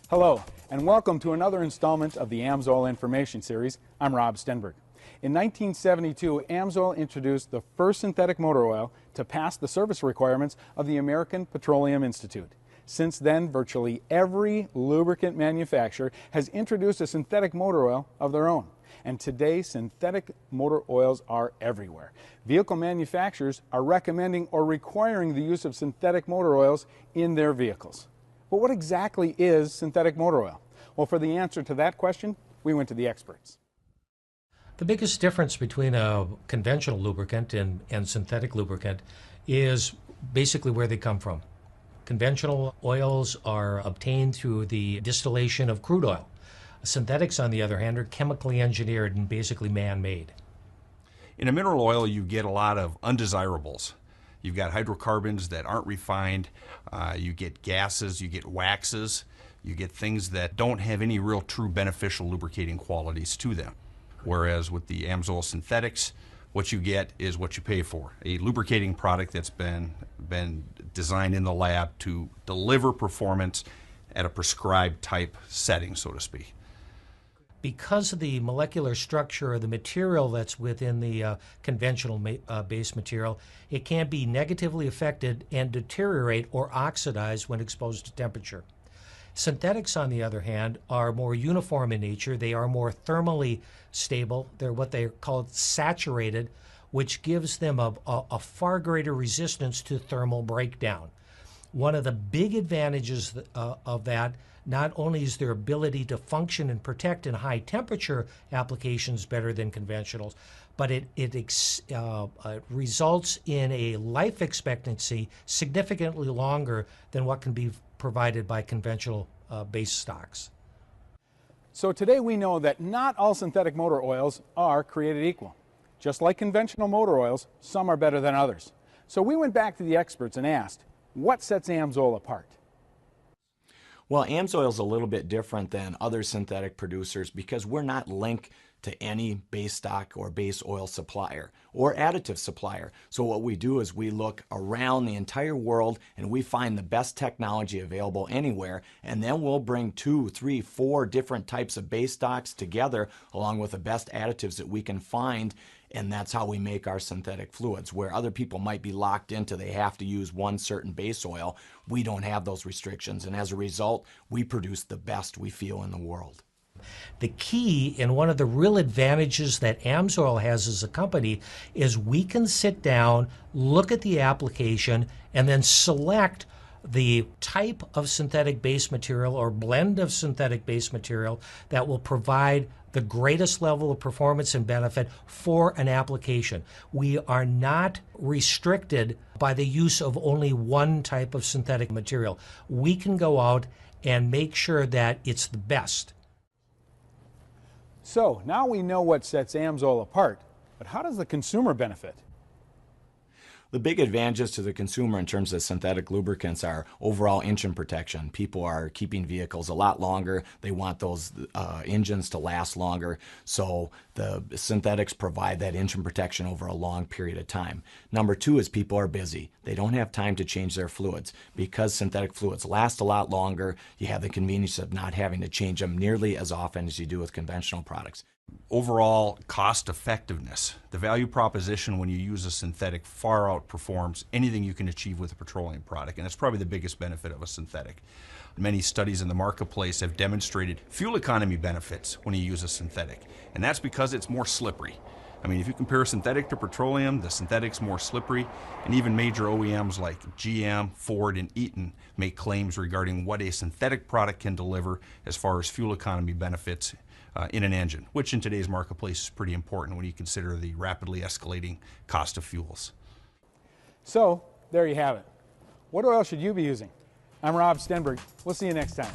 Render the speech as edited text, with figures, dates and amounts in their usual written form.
Hello, and welcome to another installment of the Amsoil Information Series. I'm Rob Stenberg. In 1972, Amsoil introduced the first synthetic motor oil to pass the service requirements of the American Petroleum Institute. Since then, virtually every lubricant manufacturer has introduced a synthetic motor oil of their own. And today, synthetic motor oils are everywhere. Vehicle manufacturers are recommending or requiring the use of synthetic motor oils in their vehicles. But what exactly is synthetic motor oil? Well, for the answer to that question, we went to the experts. The biggest difference between a conventional lubricant and synthetic lubricant is basically where they come from. Conventional oils are obtained through the distillation of crude oil. Synthetics, on the other hand, are chemically engineered and basically man-made. In a mineral oil, you get a lot of undesirables. You've got hydrocarbons that aren't refined, you get gases, you get waxes, you get things that don't have any real true beneficial lubricating qualities to them. Whereas with the Amsoil synthetics, what you get is what you pay for. A lubricating product that's been designed in the lab to deliver performance at a prescribed type setting, so to speak. Because of the molecular structure of the material that's within the conventional base material, it can be negatively affected and deteriorate or oxidize when exposed to temperature. Synthetics, on the other hand, are more uniform in nature. They are more thermally stable. They're what they call saturated, which gives them a far greater resistance to thermal breakdown. One of the big advantages of that, not only is their ability to function and protect in high temperature applications better than conventionals, but it results in a life expectancy significantly longer than what can be provided by conventional base stocks. So today we know that not all synthetic motor oils are created equal. Just like conventional motor oils, some are better than others. So we went back to the experts and asked, what sets Amsoil apart? Well, Amsoil is a little bit different than other synthetic producers because we're not linked to any base stock or base oil supplier or additive supplier. So what we do is we look around the entire world and we find the best technology available anywhere, and then we'll bring 2, 3, 4 different types of base stocks together along with the best additives that we can find. And that's how we make our synthetic fluids. Where other people might be locked into they have to use one certain base oil, we don't have those restrictions. And as a result, we produce the best we feel in the world. The key and one of the real advantages that Amsoil has as a company is we can sit down, look at the application, and then select the type of synthetic base material or blend of synthetic base material that will provide the greatest level of performance and benefit for an application. We are not restricted by the use of only one type of synthetic material. We can go out and make sure that it's the best. So now we know what sets Amsoil apart, but how does the consumer benefit? The big advantages to the consumer in terms of synthetic lubricants are overall engine protection. People are keeping vehicles a lot longer. They want those engines to last longer. So the synthetics provide that engine protection over a long period of time. Number 2 is people are busy. They don't have time to change their fluids. Because synthetic fluids last a lot longer, you have the convenience of not having to change them nearly as often as you do with conventional products. Overall cost effectiveness, the value proposition when you use a synthetic far outperforms anything you can achieve with a petroleum product, and it's probably the biggest benefit of a synthetic. Many studies in the marketplace have demonstrated fuel economy benefits when you use a synthetic, and that's because it's more slippery. I mean, if you compare synthetic to petroleum, the synthetic's more slippery, and even major OEMs like GM, Ford, and Eaton make claims regarding what a synthetic product can deliver as far as fuel economy benefits in an engine, which in today's marketplace is pretty important when you consider the rapidly escalating cost of fuels. So there you have it. What oil should you be using? I'm Rob Stenberg. We'll see you next time.